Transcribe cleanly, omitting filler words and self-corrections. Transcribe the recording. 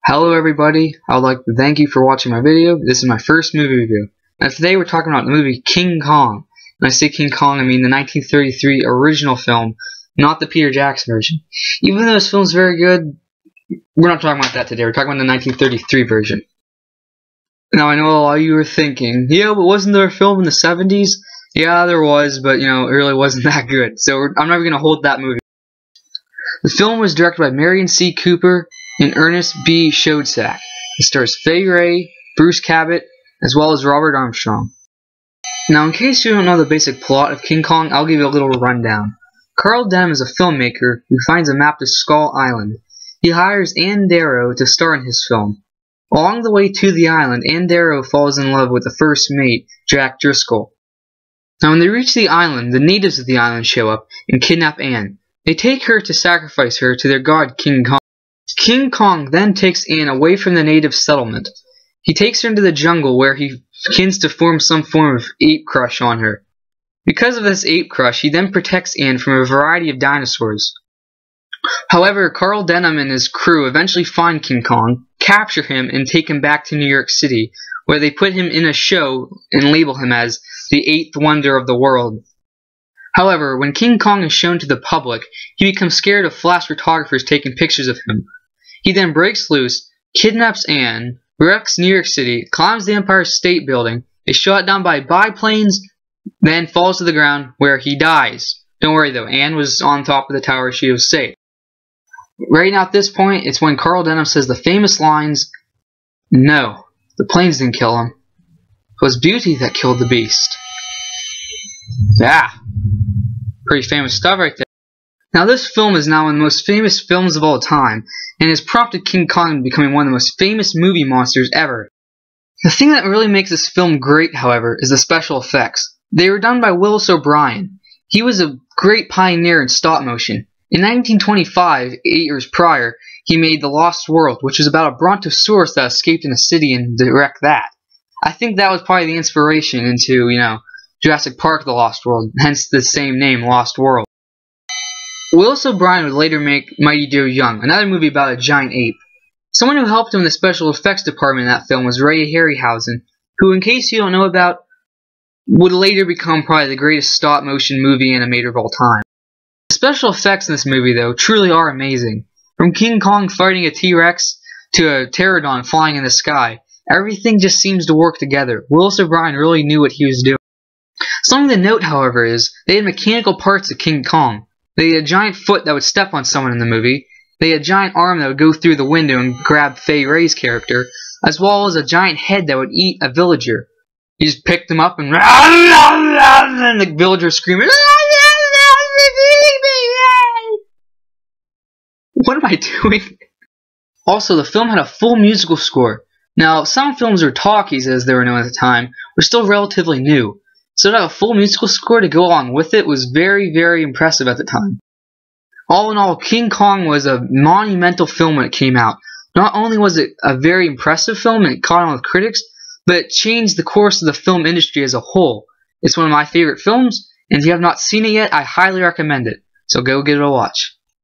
Hello everybody, I would like to thank you for watching my video. This is my first movie review. Now today we're talking about the movie King Kong. When I say King Kong, I mean the 1933 original film, not the Peter Jackson version. Even though this film is very good, we're not talking about that today. We're talking about the 1933 version. Now I know a lot of you are thinking, yeah, but wasn't there a film in the 70s? Yeah, there was, but it really wasn't that good. So I'm never going to hold that movie. The film was directed by Marion C. Cooper and Ernest B. Schoedsack. It stars Fay Wray, Bruce Cabot, as well as Robert Armstrong. Now, in case you don't know the basic plot of King Kong, I'll give you a little rundown. Carl Denham is a filmmaker who finds a map to Skull Island. He hires Ann Darrow to star in his film. Along the way to the island, Ann Darrow falls in love with the first mate, Jack Driscoll. Now, when they reach the island, the natives of the island show up and kidnap Ann. They take her to sacrifice her to their god King Kong. King Kong then takes Ann away from the native settlement. He takes her into the jungle where he begins to form some form of ape crush on her. Because of this ape crush, he then protects Ann from a variety of dinosaurs. However, Carl Denham and his crew eventually find King Kong, capture him, and take him back to New York City, where they put him in a show and label him as the 8th wonder of the world. However, when King Kong is shown to the public, he becomes scared of flash photographers taking pictures of him. He then breaks loose, kidnaps Ann, wrecks New York City, climbs the Empire State Building, is shot down by biplanes, then falls to the ground where he dies. Don't worry though, Ann was on top of the tower, she was safe. Right now at this point, it's when Carl Denham says the famous lines, "No, the planes didn't kill him. It was beauty that killed the beast." Yeah, pretty famous stuff right there. Now this film is now one of the most famous films of all time, and has prompted King Kong becoming one of the most famous movie monsters ever. The thing that really makes this film great, however, is the special effects. They were done by Willis O'Brien. He was a great pioneer in stop motion. In 1925, 8 years prior, he made The Lost World, which was about a brontosaurus that escaped in a city and wrecked that. I think that was probably the inspiration into, Jurassic Park: The Lost World, hence the same name, Lost World. Willis O'Brien would later make Mighty Joe Young, another movie about a giant ape. Someone who helped him in the special effects department in that film was Ray Harryhausen, who, in case you don't know about, would later become probably the greatest stop-motion movie animator of all time. The special effects in this movie, though, truly are amazing. From King Kong fighting a T-Rex to a pterodon flying in the sky, everything just seems to work together. Willis O'Brien really knew what he was doing. Something to note, however, is they had mechanical parts of King Kong. They had a giant foot that would step on someone in the movie. They had a giant arm that would go through the window and grab Fay Wray's character, as well as a giant head that would eat a villager. You just picked them up and the villager screaming, "What am I doing?" Also, the film had a full musical score. Now, some films, or talkies as they were known at the time, were still relatively new. So to have a full musical score to go along with it was very, very impressive at the time. All in all, King Kong was a monumental film when it came out. Not only was it a very impressive film and it caught on with critics, but it changed the course of the film industry as a whole. It's one of my favorite films, and if you have not seen it yet, I highly recommend it. So go give it a watch.